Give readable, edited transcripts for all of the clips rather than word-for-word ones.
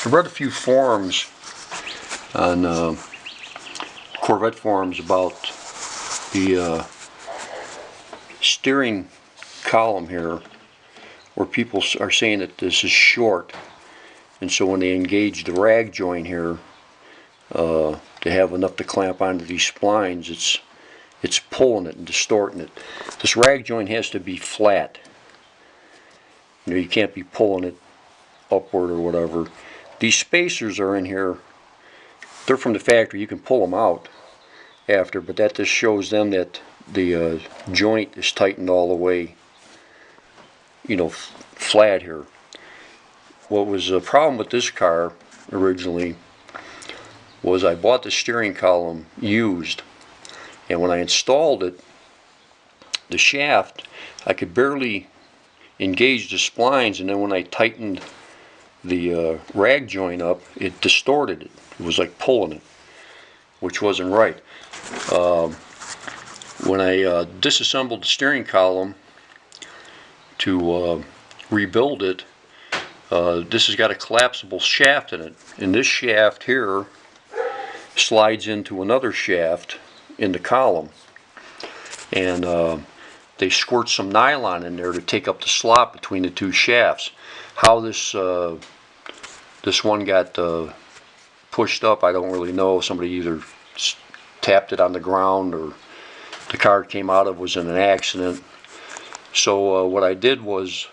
I read a few forums on Corvette forums about the steering column here, where people are saying that this is short, and so when they engage the rag joint here to have enough to clamp onto these splines, it's pulling it and distorting it. This rag joint has to be flat. You know, you can't be pulling it upward or whatever. These spacers are in here. They're from the factory. You can pull them out after, but that just shows them that the joint is tightened all the way, you know, flat here. What was a problem with this car originally was I bought the steering column used, and when I installed it, the shaft, I could barely engage the splines, and then when I tightened the rag joint up, it distorted it. It was like pulling it, which wasn't right. When I disassembled the steering column to rebuild it, this has got a collapsible shaft in it, and this shaft here slides into another shaft in the column, and they squirt some nylon in there to take up the slot between the two shafts. How this one got pushed up, I don't really know. Somebody either tapped it on the ground, or the car it came out of was in an accident. So what I did was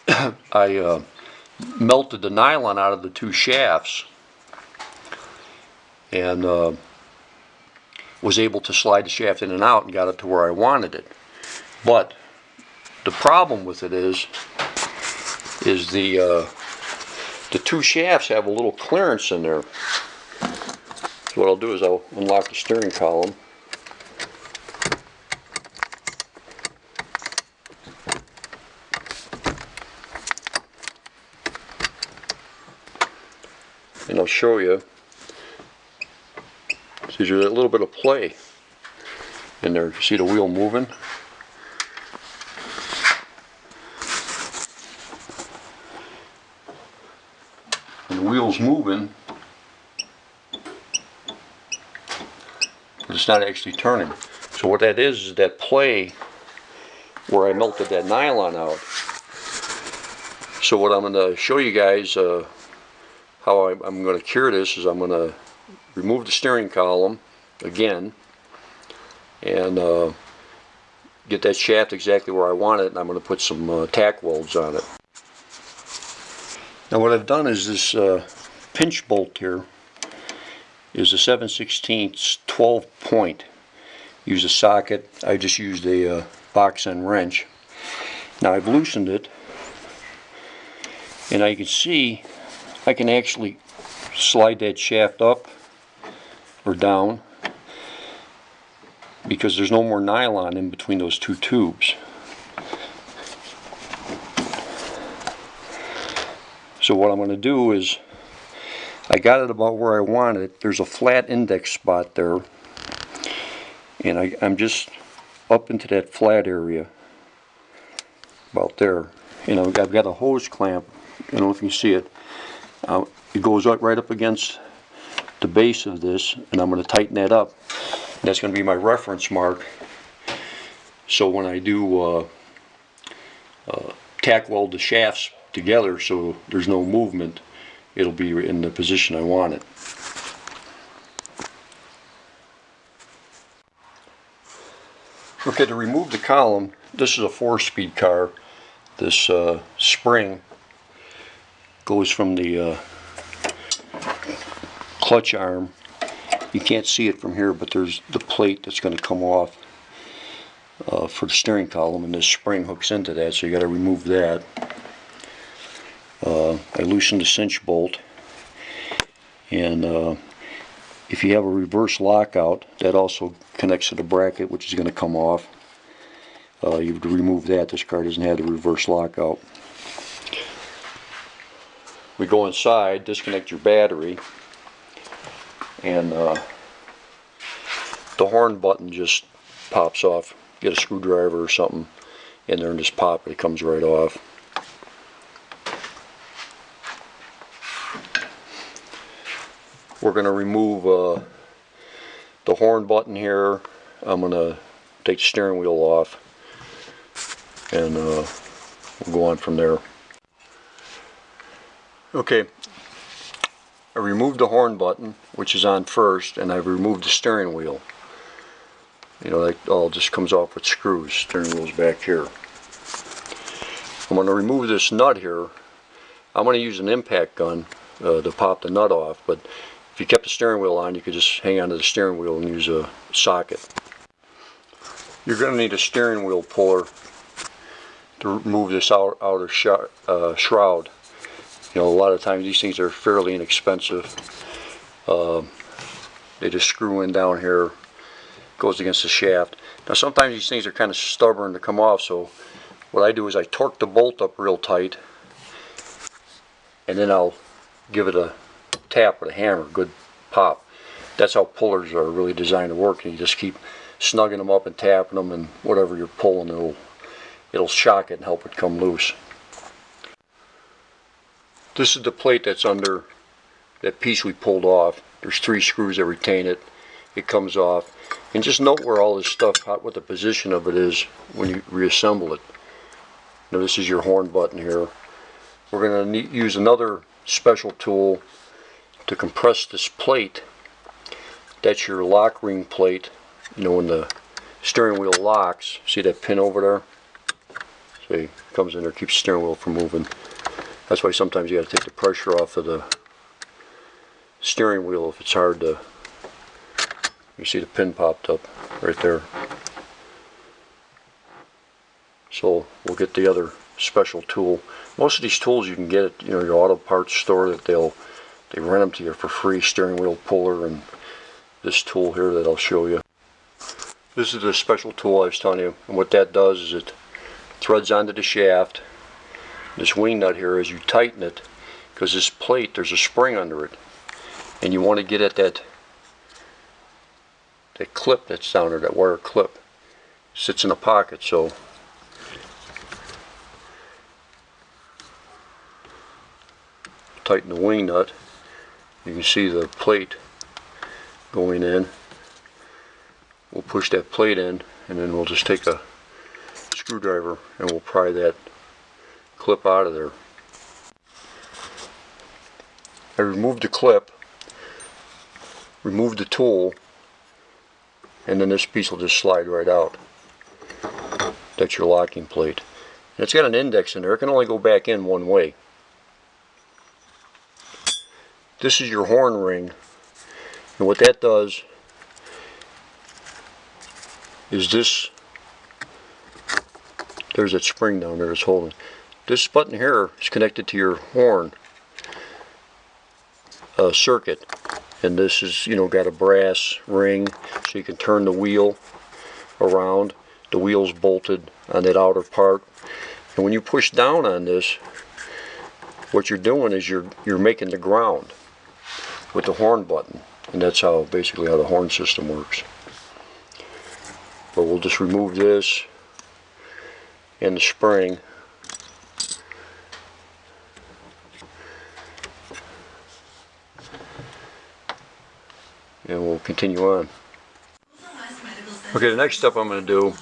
I melted the nylon out of the two shafts, and was able to slide the shaft in and out and got it to where I wanted it. But the problem with it is the two shafts have a little clearance in there. So what I'll do is I'll unlock the steering column. And I'll show you. See, there's a little bit of play in there. See the wheel moving? And the wheel's moving, but it's not actually turning. So what that is that play where I melted that nylon out. So what I'm going to show you guys how I'm going to cure this is I'm going to remove the steering column again and get that shaft exactly where I want it, and I'm going to put some tack welds on it. Now what I've done is this pinch bolt here is a 7/16 12 point. Use a socket. I just used a box end wrench. Now I've loosened it, and you can see I can actually slide that shaft up or down because there's no more nylon in between those two tubes. So what I'm going to do is, I got it about where I want it. There's a flat index spot there, and I'm just up into that flat area about there. And I've got a hose clamp. I don't know if you can see it. It goes right up against the base of this, and I'm going to tighten that up. And that's going to be my reference mark. So when I do tack weld the shafts together so there's no movement, it'll be in the position I want it. Okay, to remove the column, this is a 4-speed car. This spring goes from the clutch arm. You can't see it from here, but there's the plate that's going to come off for the steering column, and this spring hooks into that, so you got to remove that. I loosened the cinch bolt, and if you have a reverse lockout, that also connects to the bracket, which is going to come off. You have to remove that. This car doesn't have the reverse lockout. We go inside, disconnect your battery, and the horn button just pops off. Get a screwdriver or something in there and just pop it. It comes right off. we're going to remove the horn button here. I'm going to take the steering wheel off, and we'll go on from there. Okay, I removed the horn button, which is on first, and I've removed the steering wheel. You know, that all just comes off with screws. Steering wheel's back here. I'm going to remove this nut here. I'm going to use an impact gun to pop the nut off, but if you kept the steering wheel on, you could just hang on to the steering wheel and use a socket. You're going to need a steering wheel puller to remove this outer shroud. You know, a lot of times these things are fairly inexpensive. They just screw in down here, goes against the shaft. Now sometimes these things are kind of stubborn to come off, so what I do is I torque the bolt up real tight, and then I'll give it a tap with a hammer, good pop. That's how pullers are really designed to work, and you just keep snugging them up and tapping them, and whatever you're pulling, it'll shock it and help it come loose. This is the plate that's under that piece we pulled off. There's 3 screws that retain it. It comes off. And just note where all this stuff, what the position of it is when you reassemble it. Now this is your horn button here. We're going to use another special tool to compress this plate. That's your lock ring plate. You know, when the steering wheel locks, see that pin over there? See, it comes in there, keeps the steering wheel from moving. That's why sometimes you got to take the pressure off of the steering wheel if it's hard to. You see the pin popped up right there. So we'll get the other special tool. Most of these tools you can get at your auto parts store, that they rent them to you for free. Steering wheel puller and this tool here that I'll show you. This is the special tool I was telling you, and what that does is it threads onto the shaft. This wing nut here, as you tighten it, because this plate, there's a spring under it, and you want to get at that clip that's down there, that wire clip. It sits in a pocket, so tighten the wing nut. You can see the plate going in. We'll push that plate in, and then we'll just take a screwdriver and we'll pry that clip out of there. I removed the clip, removed the tool, and then this piece will just slide right out. That's your locking plate. And it's got an index in there. It can only go back in one way. This is your horn ring, and what that does is this. There's that spring down there that's holding. This button here is connected to your horn circuit, and this is, got a brass ring so you can turn the wheel around. The wheel's bolted on that outer part, and when you push down on this, what you're doing is you're making the ground with the horn button, and that's basically how the horn system works. But we'll just remove this and the spring. And we'll continue on. Okay, the next step I'm going to do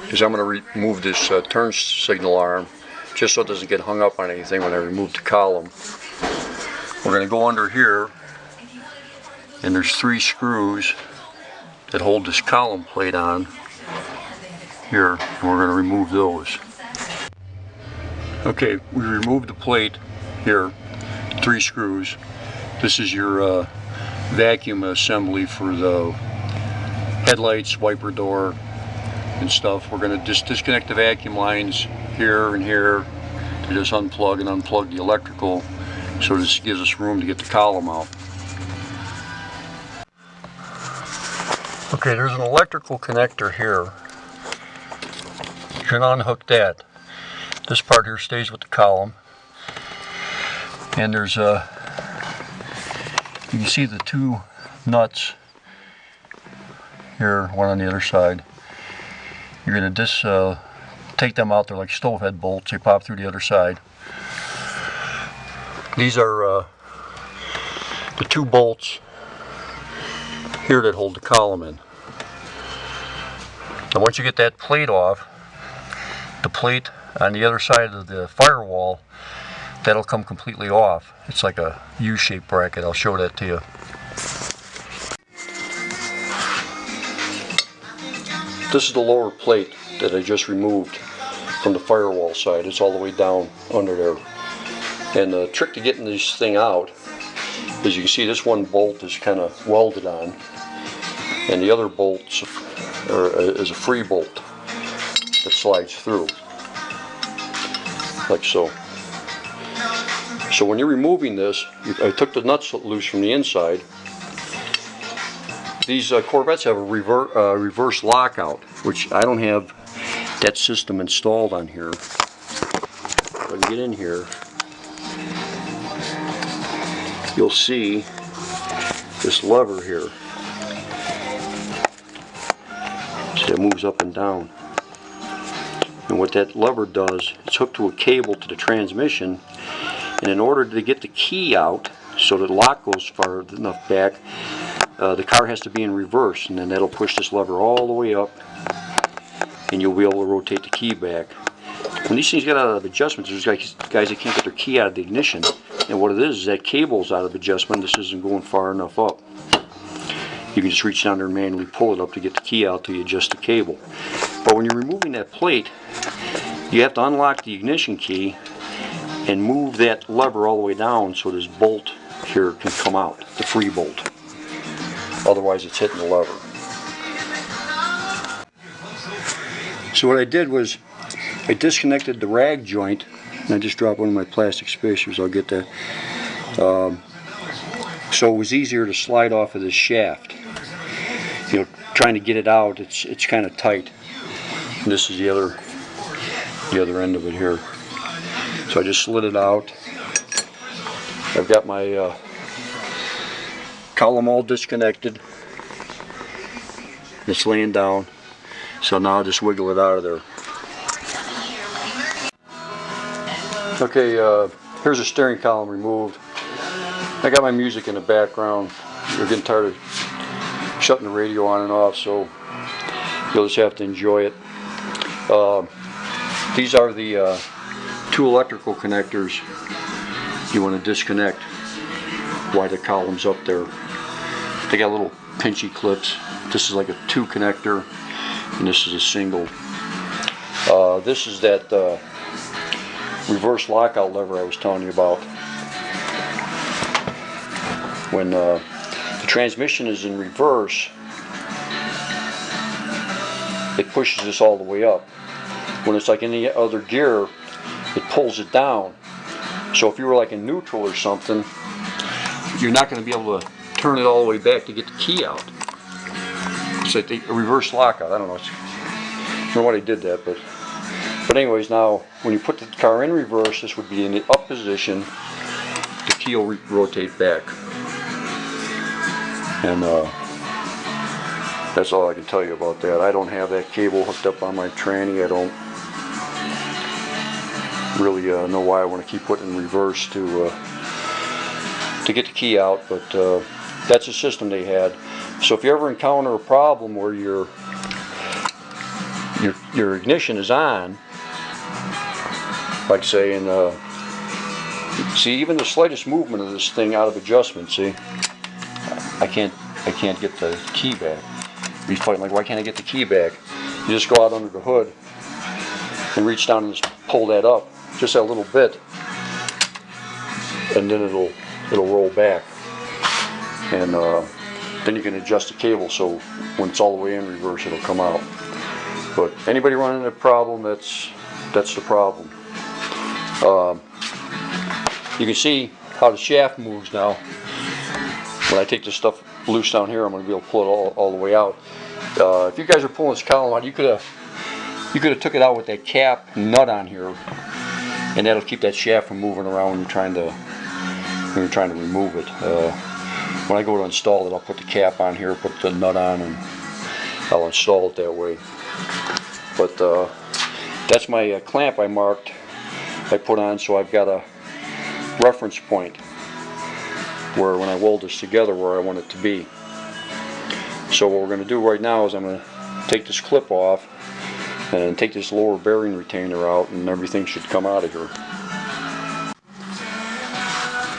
is I'm going to remove this turn signal arm, just so it doesn't get hung up on anything when I remove the column. We're going to go under here, and there's 3 screws that hold this column plate on here, and we're going to remove those. Okay, we removed the plate here, 3 screws. This is your vacuum assembly for the headlights, wiper door, and stuff. We're going to just disconnect the vacuum lines here and here to just unplug and unplug the electrical, so this gives us room to get the column out. Okay, there's an electrical connector here. You can unhook that. This part here stays with the column, and there's you can see the 2 nuts here, one on the other side. You're going to just take them out. They're like stove head bolts. They pop through the other side. These are the 2 bolts here that hold the column in. And once you get that plate off, the plate on the other side of the firewall, that'll come completely off. It's like a U-shaped bracket. I'll show that to you. This is the lower plate that I just removed from the firewall side. It's all the way down under there. And the trick to getting this thing out is, you can see this one bolt is kind of welded on, and the other bolt is a free bolt that slides through, like so. So when you're removing this, I took the nuts loose from the inside. These Corvettes have a reverse lockout, which I don't have that system installed on here. If I can get in here, you'll see this lever here. See, it moves up and down. And what that lever does, it's hooked to a cable to the transmission, and in order to get the key out so that the lock goes far enough back, the car has to be in reverse, and then that'll push this lever all the way up, and you'll be able to rotate the key back. When these things get out of adjustment, there's guys that can't get their key out of the ignition, and what it is that cable's out of adjustment. This isn't going far enough up. You can just reach down there and manually pull it up to get the key out till you adjust the cable. But when you're removing that plate, you have to unlock the ignition key and move that lever all the way down so this bolt here can come out, the free bolt. Otherwise it's hitting the lever. So what I did was I disconnected the rag joint, and I just dropped one of my plastic spacers. I'll get that. So it was easier to slide off of this shaft. You know, trying to get it out, it's kind of tight. And this is the other end of it here. So I just slid it out. I've got my column all disconnected. It's laying down. So now I'll just wiggle it out of there. Okay, here's the steering column removed. I got my music in the background. You're getting tired of shutting the radio on and off, so you'll just have to enjoy it. These are the two electrical connectors you want to disconnect while the column's up there. They got little pinchy clips. This is like a 2 connector, and this is a single. This is that reverse lockout lever I was telling you about. When the transmission is in reverse, it pushes this all the way up. When it's like any other gear, it pulls it down. So if you were like in neutral or something, you're not going to be able to turn it all the way back to get the key out. It's like a reverse lockout. I don't know. I don't know why they did that, but anyways, now when you put the car in reverse, this would be in the up position. The key will rotate back. And that's all I can tell you about that. I don't have that cable hooked up on my tranny. I don't really know why I want to keep putting in reverse to get the key out, but that's the system they had. So if you ever encounter a problem where your ignition is on, like say, and see, even the slightest movement of this thing out of adjustment, see, I can't get the key back. You're fighting like, why can't I get the key back? You just go out under the hood and reach down and just pull that up, just a little bit, and then it'll roll back, and then you can adjust the cable so when it's all the way in reverse, it'll come out. But anybody running into a problem, that's the problem. You can see how the shaft moves now. When I take this stuff loose down here, I'm going to be able to pull it all the way out. If you guys are pulling this column out, you could have took it out with that cap nut on here, and that'll keep that shaft from moving around when you're trying to remove it. When I go to install it, I'll put the cap on here, put the nut on, and I'll install it that way. But that's my clamp I marked. I put on, so I've got a reference point where when I weld this together, where I want it to be. So what we're going to do right now is I'm going to take this clip off and take this lower bearing retainer out, and everything should come out of here.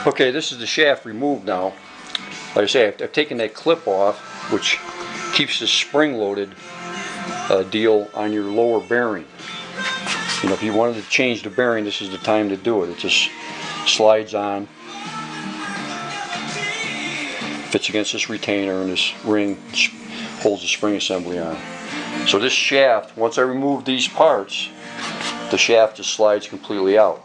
Okay, this is the shaft removed now. Like I say, I've taken that clip off, which keeps the spring-loaded deal on your lower bearing. You know, if you wanted to change the bearing, this is the time to do it. It just slides on, fits against this retainer, and this ring holds the spring assembly on. So this shaft, once I remove these parts, the shaft just slides completely out.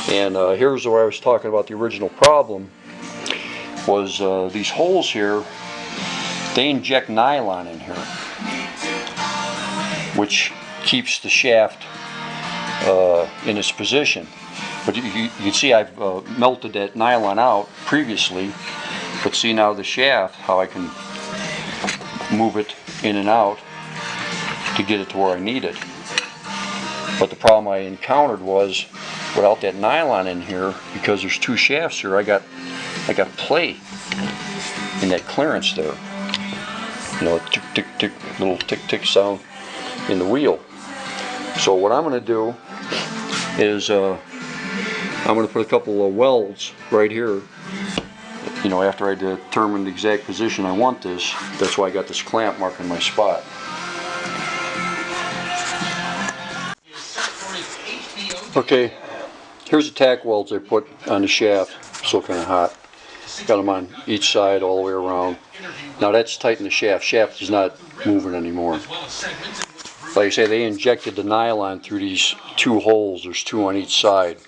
And here's where I was talking about the original problem, was these holes here, they inject nylon in here, which keeps the shaft in its position. But you can see I've melted that nylon out previously, but see now the shaft, how I can move it in and out to get it to where I need it. But the problem I encountered was, without that nylon in here, because there's two shafts here, I got play in that clearance there. You know, tick tick tick, little tick tick sound in the wheel. So what I'm going to do is I'm going to put a couple of welds right here. You know, after I determine the exact position I want this, that's why I got this clamp marking my spot. Okay, here's the tack welds I put on the shaft. Still kind of hot. Got them on each side all the way around. Now that's tightened the shaft. Shaft is not moving anymore. Like I say, they injected the nylon through these two holes. There's two on each side.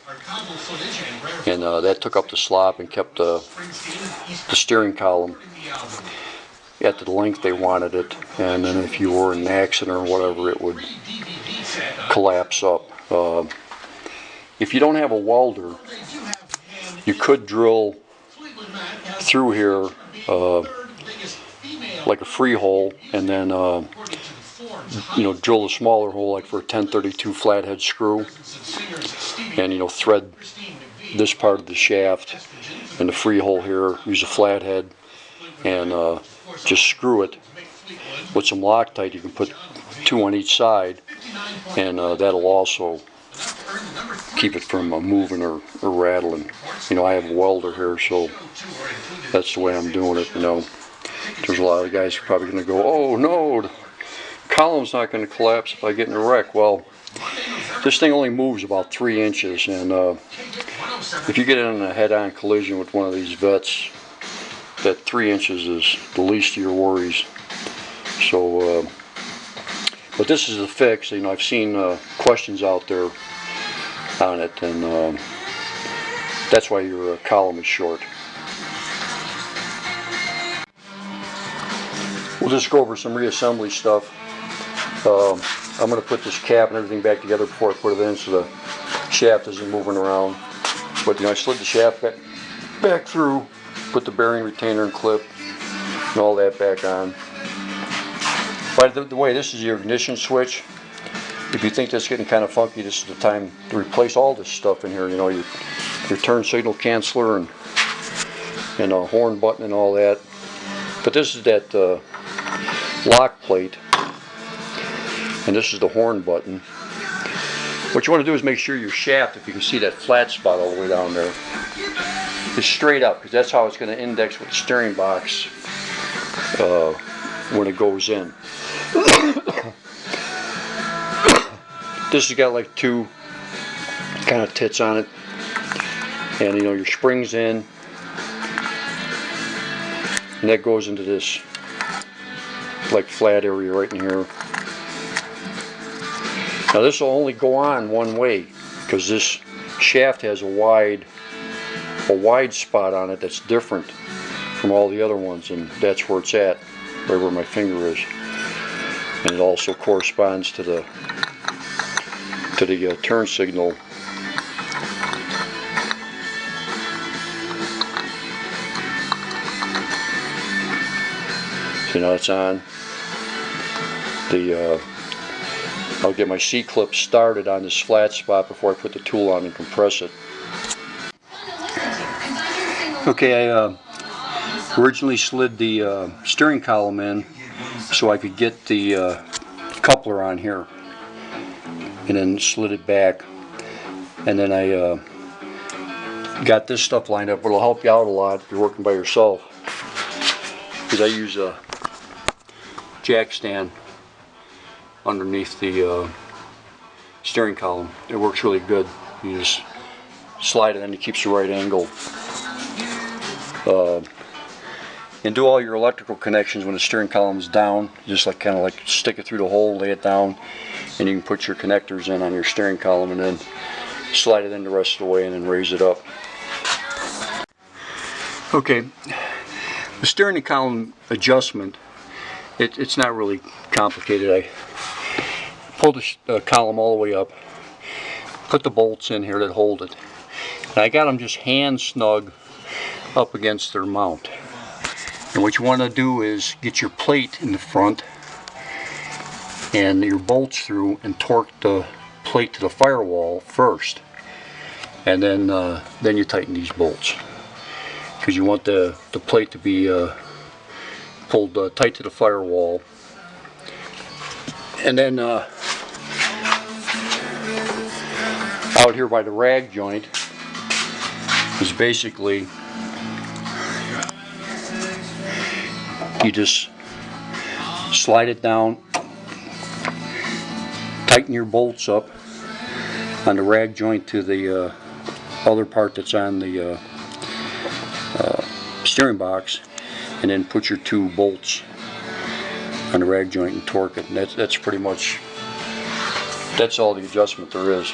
And that took up the slop and kept the steering column at the length they wanted it. And then if you were in an accident or whatever, it would collapse up. If you don't have a welder, you could drill through here like a free hole, and then you know, drill a smaller hole like for a 1032 flathead screw, and you know, thread this part of the shaft in the free hole here, use a flathead, and just screw it with some Loctite. You can put two on each side, and that'll also keep it from moving or rattling. You know, I have a welder here, so that's the way I'm doing it. You know, there's a lot of guys who are probably going to go, oh no, the column's not going to collapse if I get in a wreck. Well, this thing only moves about 3 inches, and if you get in a head-on collision with one of these vets, that 3 inches is the least of your worries. So, but this is a fix. You know, I've seen questions out there on it, and that's why your column is short. We'll just go over some reassembly stuff. I'm going to put this cap and everything back together before I put it in, so the shaft isn't moving around. But you know, I slid the shaft back through, put the bearing retainer and clip and all that back on. By the way, this is your ignition switch. If you think that's getting kind of funky, this is the time to replace all this stuff in here. You know, your turn signal canceller and a horn button and all that. But this is that lock plate, and this is the horn button. What you want to do is make sure your shaft, if you can see that flat spot all the way down there, is straight up, because that's how it's going to index with the steering box when it goes in. This has got like two kind of tits on it, and you know, your spring's in, and that goes into this like flat area right in here. Now this will only go on one way, because this shaft has a wide spot on it that's different from all the other ones, and that's where it's at, right where my finger is. And it also corresponds to the turn signal. So now it's on. I'll get my C-clip started on this flat spot before I put the tool on and compress it. Okay, I Originally slid the steering column in so I could get the coupler on here, and then slid it back, and then I got this stuff lined up. It'll help you out a lot if you're working by yourself, because I use a jack stand underneath the steering column. It works really good. You just slide it in, it keeps the right angle. And do all your electrical connections when the steering column is down. Just like kind of like stick it through the hole, lay it down, and you can put your connectors in on your steering column, and then slide it in the rest of the way, and then raise it up. Okay, the steering column adjustment, it's not really complicated. I pull the column all the way up, put the bolts in here that hold it, and I got them just hand snug up against their mount. And what you want to do is get your plate in the front and your bolts through and torque the plate to the firewall first, and then you tighten these bolts, because you want the plate to be pulled tight to the firewall. And then out here by the rag joint is basically, you just slide it down, tighten your bolts up on the rag joint to the other part that's on the steering box, and then put your 2 bolts on the rag joint and torque it. And that's pretty much, that's all the adjustment there is.